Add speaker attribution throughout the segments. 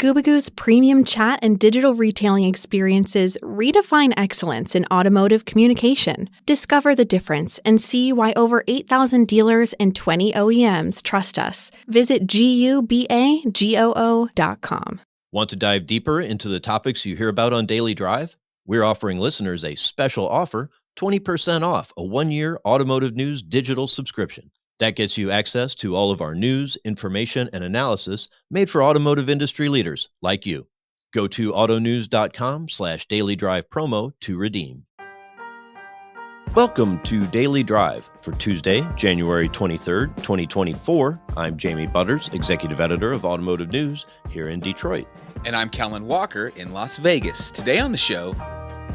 Speaker 1: Scooby-Goo's premium chat and digital retailing experiences redefine excellence in automotive communication. Discover the difference and see why over 8,000 dealers and 20 OEMs trust us. Visit GUBAGOO.com.
Speaker 2: Want to dive deeper into the topics you hear about on Daily Drive? We're offering listeners a special offer, 20% off a 1-year Automotive News digital subscription. That gets you access to all of our news, information, and analysis made for automotive industry leaders like you. Go to autonews.com/Daily Drive promo to redeem. Welcome to Daily Drive for Tuesday, January 23rd, 2024. I'm Jamie Butters, Executive Editor of Automotive News here in Detroit.
Speaker 3: And I'm Kellen Walker in Las Vegas. Today on the show,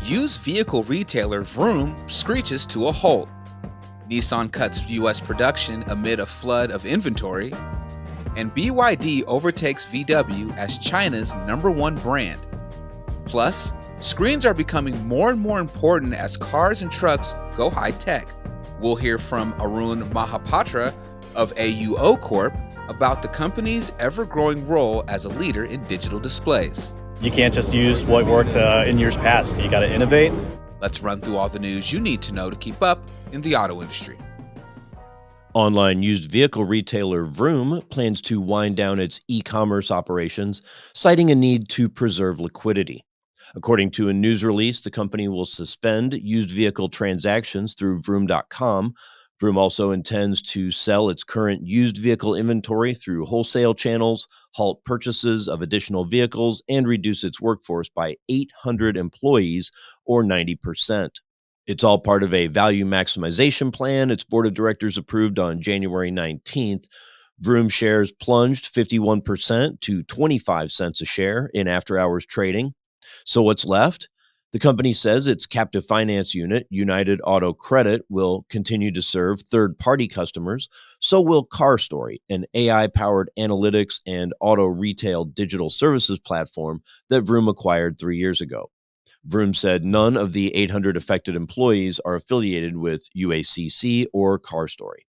Speaker 3: used vehicle retailer Vroom screeches to a halt. Nissan cuts U.S. production amid a flood of inventory. And BYD overtakes VW as China's #1 brand. Plus, screens are becoming more and more important as cars and trucks go high-tech. We'll hear from Arun Mahapatra of AUO Corp about the company's ever-growing role as a leader in digital displays.
Speaker 4: You can't just use what worked in years past. You got to innovate.
Speaker 3: Let's run through all the news you need to know to keep up in the auto industry.
Speaker 2: Online used vehicle retailer Vroom plans to wind down its e-commerce operations, citing a need to preserve liquidity. According to a news release, the company will suspend used vehicle transactions through Vroom.com. Vroom also intends to sell its current used vehicle inventory through wholesale channels, halt purchases of additional vehicles, and reduce its workforce by 800 employees, or 90%. It's all part of a value maximization plan its board of directors approved on January 19th. Vroom shares plunged 51% to 25 cents a share in after-hours trading. So what's left? The company says its captive finance unit, United Auto Credit, will continue to serve third-party customers. So will CarStory, an AI-powered analytics and auto retail digital services platform that Vroom acquired 3 years ago. Vroom said none of the 800 affected employees are affiliated with UACC or CarStory.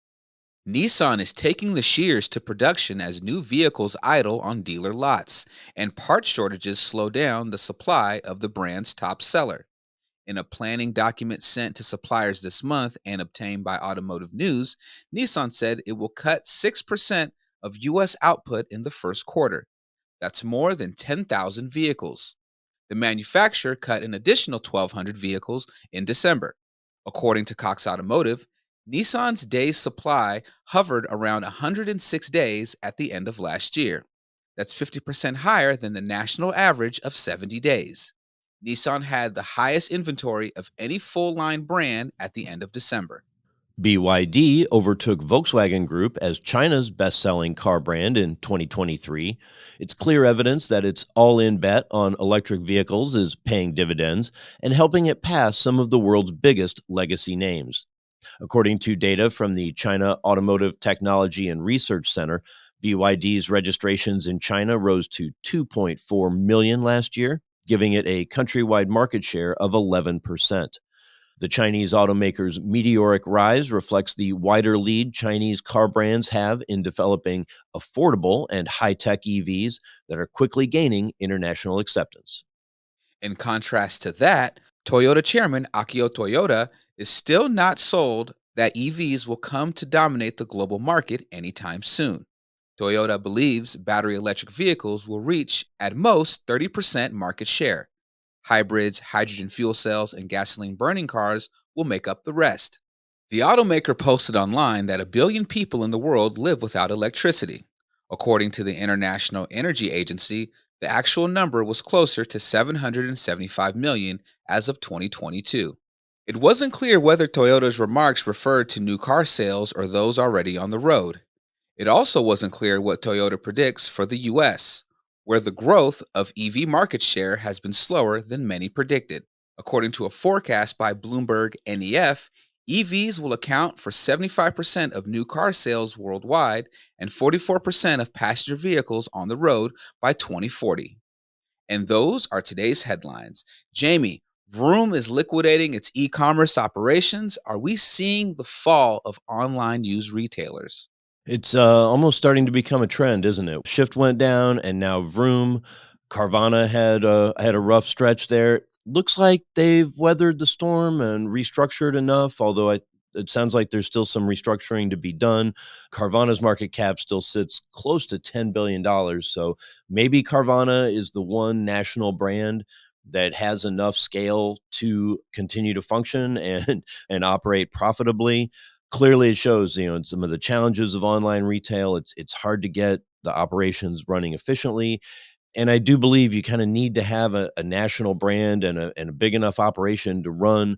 Speaker 3: Nissan is taking the shears to production as new vehicles idle on dealer lots, and part shortages slow down the supply of the brand's top seller. In a planning document sent to suppliers this month and obtained by Automotive News, Nissan said it will cut 6% of U.S. output in the first quarter. That's more than 10,000 vehicles. The manufacturer cut an additional 1,200 vehicles in December. According to Cox Automotive, Nissan's days supply hovered around 106 days at the end of last year. That's 50% higher than the national average of 70 days. Nissan had the highest inventory of any full-line brand at the end of December.
Speaker 2: BYD overtook Volkswagen Group as China's best-selling car brand in 2023. It's clear evidence that its all-in bet on electric vehicles is paying dividends and helping it pass some of the world's biggest legacy names. According to data from the China Automotive Technology and Research Center, BYD's registrations in China rose to 2.4 million last year, giving it a countrywide market share of 11%. The Chinese automaker's meteoric rise reflects the wider lead Chinese car brands have in developing affordable and high-tech EVs that are quickly gaining international acceptance.
Speaker 3: In contrast to that, Toyota chairman Akio Toyoda is still not sold that EVs will come to dominate the global market anytime soon. Toyota believes battery electric vehicles will reach, at most, 30% market share. Hybrids, hydrogen fuel cells, and gasoline-burning cars will make up the rest. The automaker posted online that 1 billion people in the world live without electricity. According to the International Energy Agency, the actual number was closer to 775 million as of 2022. It wasn't clear whether Toyota's remarks referred to new car sales or those already on the road. It also wasn't clear what Toyota predicts for the U.S., where the growth of EV market share has been slower than many predicted. According to a forecast by Bloomberg NEF, EVs will account for 75% of new car sales worldwide and 44% of passenger vehicles on the road by 2040. And those are today's headlines. Jamie, Vroom is liquidating its e-commerce operations. Are we seeing the fall of online used retailers?
Speaker 2: It's almost starting to become a trend, isn't it? Shift went down, and now Vroom Carvana had a rough stretch there. Looks like they've weathered the storm and restructured enough, although it sounds like there's still some restructuring to be done. Carvana's market cap still sits close to $10 billion. So maybe Carvana is the one national brand that has enough scale to continue to function and operate profitably. Clearly, it shows, in some of the challenges of online retail. It's hard to get the operations running efficiently. And I do believe you kind of need to have a national brand and a big enough operation to run,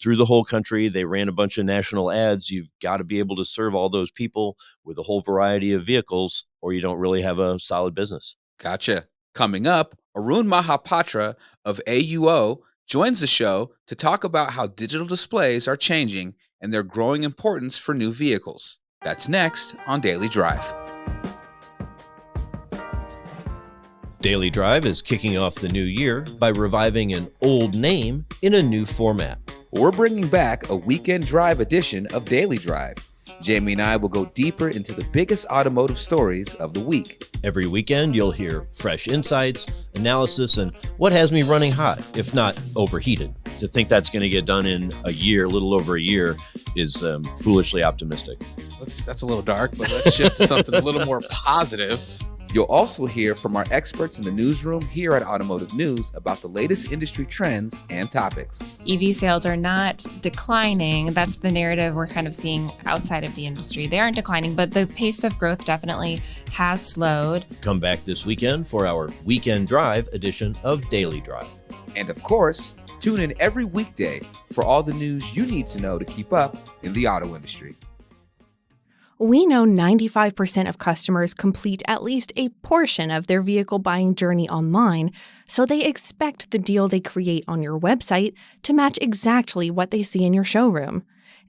Speaker 2: through the whole country. They ran a bunch of national ads. You've got to be able to serve all those people with a whole variety of vehicles, or you don't really have a solid business.
Speaker 3: Gotcha. Coming up, Arun Mahapatra of AUO joins the show to talk about how digital displays are changing and their growing importance for new vehicles. That's next on Daily Drive.
Speaker 2: Daily Drive is kicking off the new year by reviving an old name in a new format.
Speaker 3: We're bringing back a weekend drive edition of Daily Drive. Jamie and I will go deeper into the biggest automotive stories of the week.
Speaker 2: Every weekend, you'll hear fresh insights, analysis, and what has me running hot, if not overheated. To think that's going to get done in a year, a little over a year, is foolishly optimistic.
Speaker 3: That's a little dark, but let's shift to something a little more positive. You'll also hear from our experts in the newsroom here at Automotive News about the latest industry trends and topics.
Speaker 5: EV sales are not declining. That's the narrative we're kind of seeing outside of the industry. They aren't declining, but the pace of growth definitely has slowed.
Speaker 2: Come back this weekend for our Weekend Drive edition of Daily Drive.
Speaker 3: And of course, tune in every weekday for all the news you need to know to keep up in the auto industry.
Speaker 1: We know 95% of customers complete at least a portion of their vehicle buying journey online, so they expect the deal they create on your website to match exactly what they see in your showroom.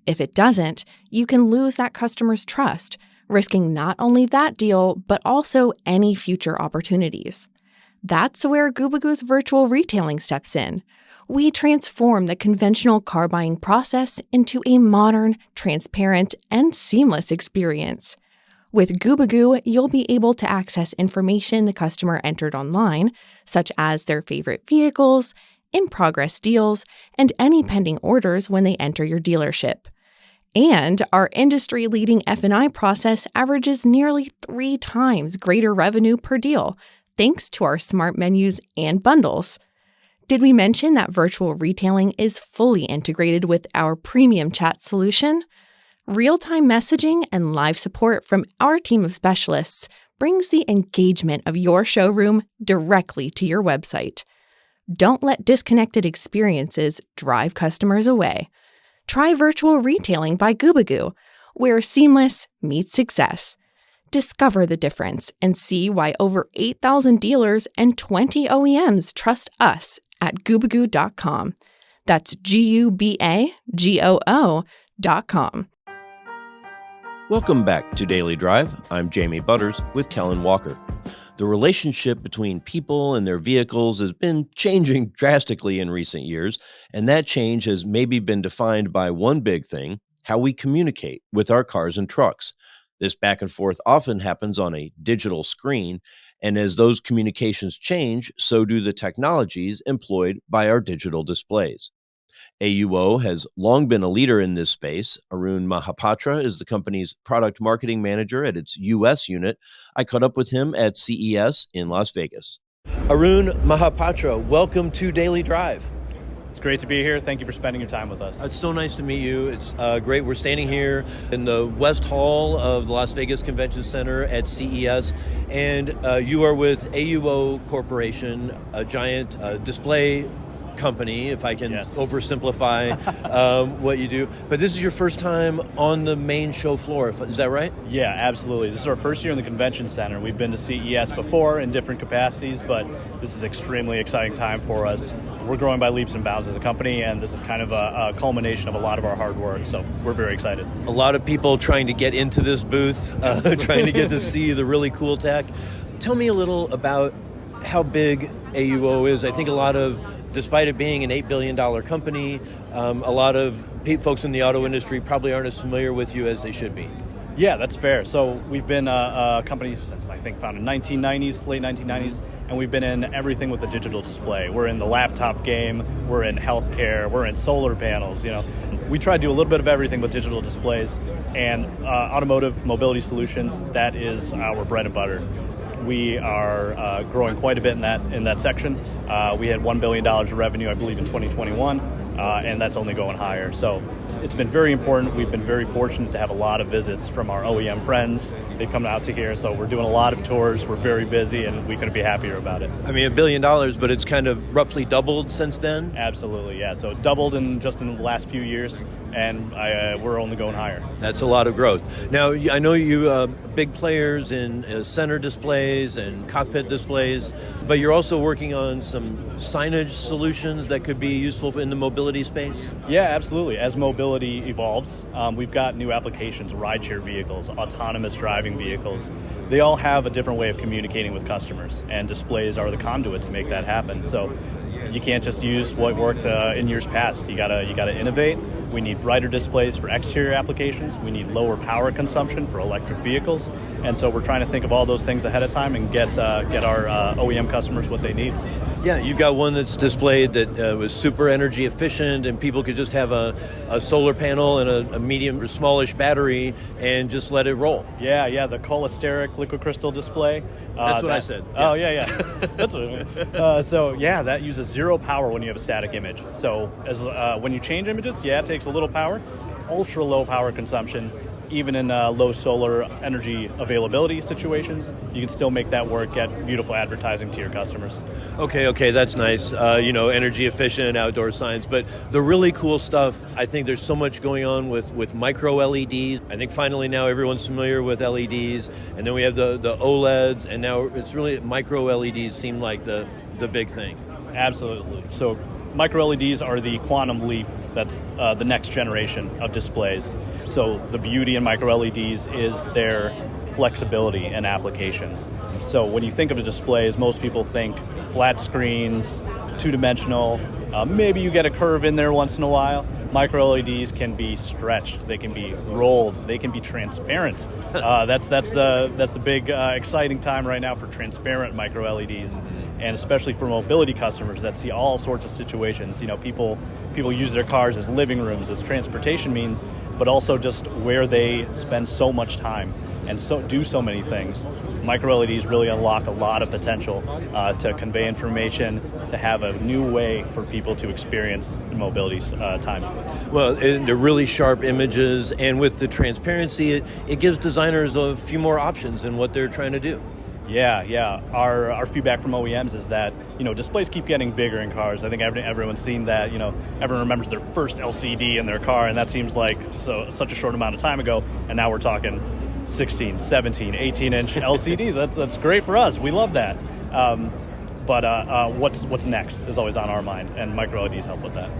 Speaker 1: If it doesn't, you can lose that customer's trust, risking not only that deal, but also any future opportunities. That's where Gubagoo's virtual retailing steps in. We transform the conventional car buying process into a modern, transparent, and seamless experience. With Gubagoo, you'll be able to access information the customer entered online, such as their favorite vehicles, in-progress deals, and any pending orders when they enter your dealership. And our industry-leading F&I process averages nearly 3 times greater revenue per deal, thanks to our smart menus and bundles. Did we mention that virtual retailing is fully integrated with our premium chat solution? Real-time messaging and live support from our team of specialists brings the engagement of your showroom directly to your website. Don't let disconnected experiences drive customers away. Try virtual retailing by Gubagoo, where seamless meets success. Discover the difference and see why over 8,000 dealers and 20 OEMs trust us at Gubagoo.com. That's GUBAGOO.com.
Speaker 2: Welcome back to Daily Drive. I'm Jamie Butters with Kellen Walker. The relationship between people and their vehicles has been changing drastically in recent years, and that change has maybe been defined by one big thing: how we communicate with our cars and trucks. This back and forth often happens on a digital screen, and as those communications change, so do the technologies employed by our digital displays. AUO has long been a leader in this space. Arun Mahapatra is the company's product marketing manager at its U.S. unit. I caught up with him at CES in Las Vegas. Arun Mahapatra, welcome to Daily Drive.
Speaker 4: It's great to be here. Thank you for spending your time with us.
Speaker 2: It's so nice to meet you. It's great. We're standing here in the West Hall of the Las Vegas Convention Center at CES, and you are with AUO Corporation, a giant display company, if I can oversimplify what you do. But this is your first time on the main show floor, is that right?
Speaker 4: Yeah, absolutely. This is our first year in the convention center. We've been to CES before in different capacities, but this is an extremely exciting time for us. We're growing by leaps and bounds as a company, and this is kind of a culmination of a lot of our hard work, so we're very excited.
Speaker 2: A lot of people trying to get into this booth, trying to get to see the really cool tech. Tell me a little about how big AUO is. I think despite it being an $8 billion company, a lot of folks in the auto industry probably aren't as familiar with you as they should be.
Speaker 4: Yeah, that's fair. So we've been a company since, I think, founded in 1990s, late 1990s, and we've been in everything with a digital display. We're in the laptop game, we're in healthcare, we're in solar panels. We try to do a little bit of everything with digital displays, and automotive mobility solutions, that is our bread and butter. We are growing quite a bit in that section. We had $1 billion of revenue, I believe, in 2021, and that's only going higher. So it's been very important. We've been very fortunate to have a lot of visits from our OEM friends. They've come out to here, so we're doing a lot of tours. We're very busy, and we couldn't be happier about it.
Speaker 2: I mean, $1 billion, but it's kind of roughly doubled since then?
Speaker 4: Absolutely, yeah. So it doubled just in the last few years, and we're only going higher.
Speaker 2: That's a lot of growth. Now, I know you big players in center displays and cockpit displays, but you're also working on some signage solutions that could be useful in the mobility space?
Speaker 4: Yeah, absolutely. As mobility evolves, we've got new applications, rideshare vehicles, autonomous driving vehicles. They all have a different way of communicating with customers, and displays are the conduit to make that happen. So you can't just use what worked in years past. You gotta innovate. We need brighter displays for exterior applications. We need lower power consumption for electric vehicles. And so we're trying to think of all those things ahead of time and get our OEM customers what they need.
Speaker 2: Yeah, you've got one that's displayed that was super energy efficient, and people could just have a solar panel and a medium or smallish battery and just let it roll.
Speaker 4: Yeah, the cholesteric liquid crystal display.
Speaker 2: That's what I said.
Speaker 4: Yeah. Oh, yeah. That's what, so yeah, that uses zero power when you have a static image. So when you change images, it takes a little power, ultra low power consumption. Even in low solar energy availability situations, you can still make that work, get beautiful advertising to your customers.
Speaker 2: Okay, that's nice. Energy efficient outdoor signs. But the really cool stuff, I think there's so much going on with micro LEDs. I think finally now everyone's familiar with LEDs. And then we have the OLEDs, and now it's really micro LEDs seem like the big thing.
Speaker 4: Absolutely. So micro LEDs are the quantum leap. That's the next generation of displays. So the beauty in micro LEDs is their flexibility in applications. So when you think of the displays, most people think flat screens, two-dimensional. Maybe you get a curve in there once in a while. Micro LEDs can be stretched. They can be rolled. They can be transparent. That's the big exciting time right now for transparent micro LEDs, and especially for mobility customers that see all sorts of situations. People use their cars as living rooms, as transportation means, but also just where they spend so much time and do so many things. Micro LEDs really unlock a lot of potential to convey information, to have a new way for people to experience mobility time.
Speaker 2: Well, they're really sharp images, and with the transparency, it gives designers a few more options in what they're trying to do.
Speaker 4: Yeah. Our feedback from OEMs is that, displays keep getting bigger in cars. I think everyone's seen that. Everyone remembers their first LCD in their car, and that seems like such a short amount of time ago, and now we're talking 16, 17, 18-inch LCDs. That's great for us. We love that. But what's next is always on our mind, and micro LEDs help with that.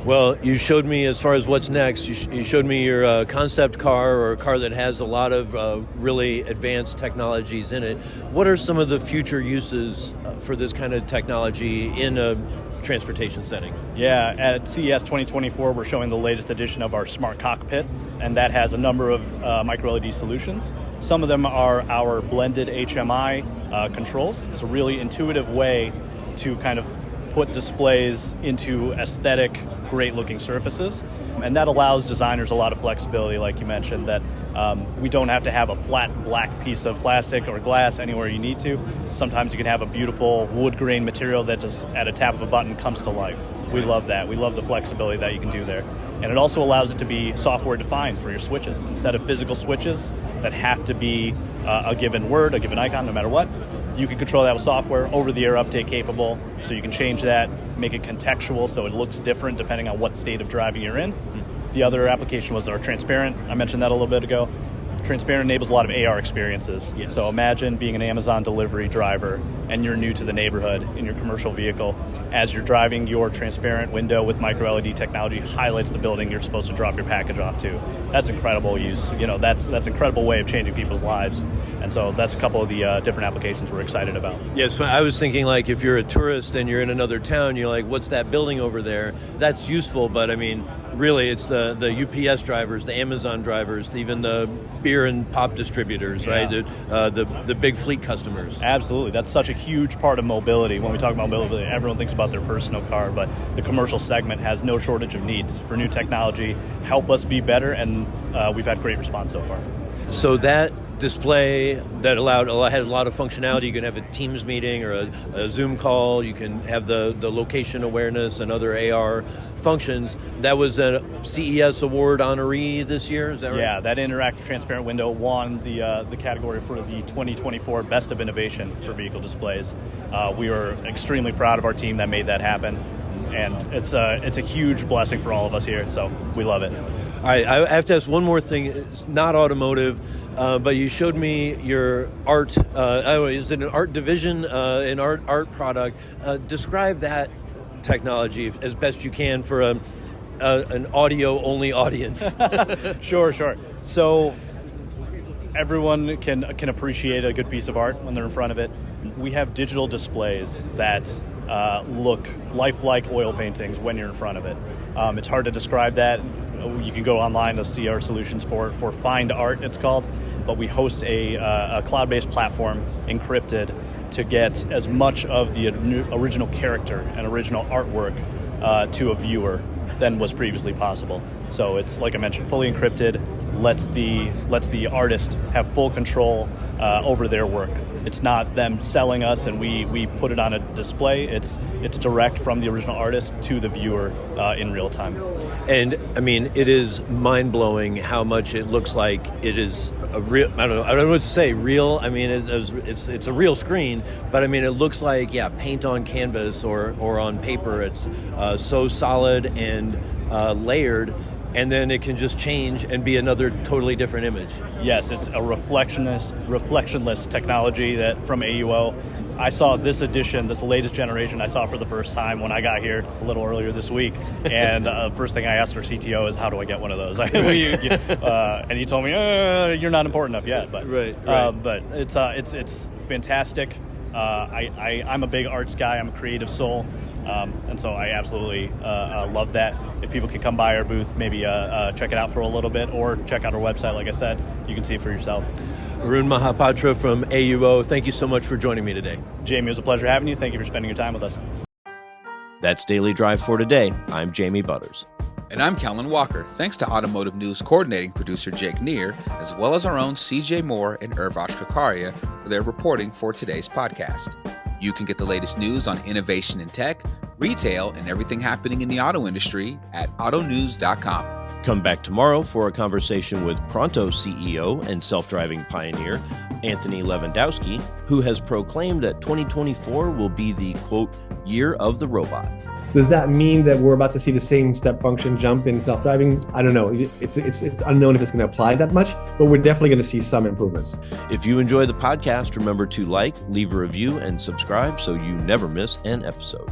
Speaker 2: Well, you showed me, as far as what's next, you showed me your concept car, or a car that has a lot of really advanced technologies in it. What are some of the future uses for this kind of technology in a transportation setting?
Speaker 4: Yeah, at CES 2024, we're showing the latest edition of our smart cockpit, and that has a number of micro LED solutions. Some of them are our blended HMI controls. It's a really intuitive way to kind of put displays into aesthetic, great-looking surfaces. And that allows designers a lot of flexibility, like you mentioned, that we don't have to have a flat black piece of plastic or glass anywhere you need to. Sometimes you can have a beautiful wood grain material that just at a tap of a button comes to life. We love that. We love the flexibility that you can do there. And it also allows it to be software defined for your switches. Instead of physical switches that have to be a given word, a given icon, no matter what, you can control that with software, over-the-air update capable, so you can change that, make it contextual so it looks different depending on what state of driving you're in. The other application was our transparent. I mentioned that a little bit ago. Transparent enables a lot of AR experiences.
Speaker 2: Yes.
Speaker 4: So imagine being an Amazon delivery driver and you're new to the neighborhood in your commercial vehicle, as you're driving, your transparent window with micro LED technology highlights the building you're supposed to drop your package off to. That's incredible use. That's an incredible way of changing people's lives. And so that's a couple of the different applications we're excited about.
Speaker 2: Yes, I was thinking, like, if you're a tourist and you're in another town, you're like, what's that building over there? That's useful, but I mean, really, it's the UPS drivers, the Amazon drivers, even the beer and pop distributors, right? The big fleet customers.
Speaker 4: Absolutely. That's such a huge part of mobility. When we talk about mobility, everyone thinks about their personal car, but the commercial segment has no shortage of needs for new technology, help us be better, and we've had great response so far.
Speaker 2: So that display that had a lot of functionality. You can have a Teams meeting or a Zoom call. You can have the location awareness and other AR functions. That was a CES award honoree this year, is that right?
Speaker 4: Yeah, that interactive transparent window won the category for the 2024 Best of Innovation for vehicle displays. We were extremely proud of our team that made that happen, and it's a huge blessing for all of us here, so we love it.
Speaker 2: All right, I have to ask one more thing. It's not automotive, but you showed me your art. Is it an art division, an art product? Describe that technology as best you can for an audio-only audience.
Speaker 4: Sure. So everyone can appreciate a good piece of art when they're in front of it. We have digital displays that look lifelike oil paintings when you're in front of it. It's hard to describe that. You can go online to see our solutions for Find Art, it's called, but we host a cloud-based platform, encrypted, to get as much of the original character and original artwork to a viewer than was previously possible. So it's, like I mentioned, fully encrypted, lets the artist have full control over their work. It's not them selling us and we put it on a display. It's direct from the original artist to the viewer in real time.
Speaker 2: And I mean, it is mind-blowing how much it looks like it is a real, I don't know what to say, real. I mean, it's a real screen, but I mean, it looks like, paint on canvas or on paper. It's so solid and layered, and then it can just change and be another totally different image.
Speaker 4: Yes, it's a reflectionless technology that from AUO. I saw this edition, this latest generation, I saw for the first time when I got here a little earlier this week. And first thing I asked our CTO is, how do I get one of those? And he told me, you're not important enough yet. But
Speaker 2: right.
Speaker 4: But it's fantastic. I'm a big arts guy. I'm a creative soul. And so I absolutely love that. If people can come by our booth, maybe check it out for a little bit, or check out our website. Like I said, you can see it for yourself.
Speaker 2: Arun Mahapatra from AUO, thank you so much for joining me today.
Speaker 4: Jamie, it was a pleasure having you. Thank you for spending your time with us.
Speaker 2: That's Daily Drive for today. I'm Jamie Butters.
Speaker 3: And I'm Kellen Walker. Thanks to Automotive News coordinating producer Jake Neer, as well as our own CJ Moore and Urvash Kakaria for their reporting for today's podcast. You can get the latest news on innovation in tech, retail, and everything happening in the auto industry at autonews.com.
Speaker 2: Come back tomorrow for a conversation with Pronto CEO and self-driving pioneer Anthony Lewandowski, who has proclaimed that 2024 will be the, quote, year of the robot.
Speaker 6: Does that mean that we're about to see the same step function jump in self-driving? I don't know. It's unknown if it's going to apply that much, but we're definitely going to see some improvements.
Speaker 2: If you enjoy the podcast, remember to leave a review, and subscribe so you never miss an episode.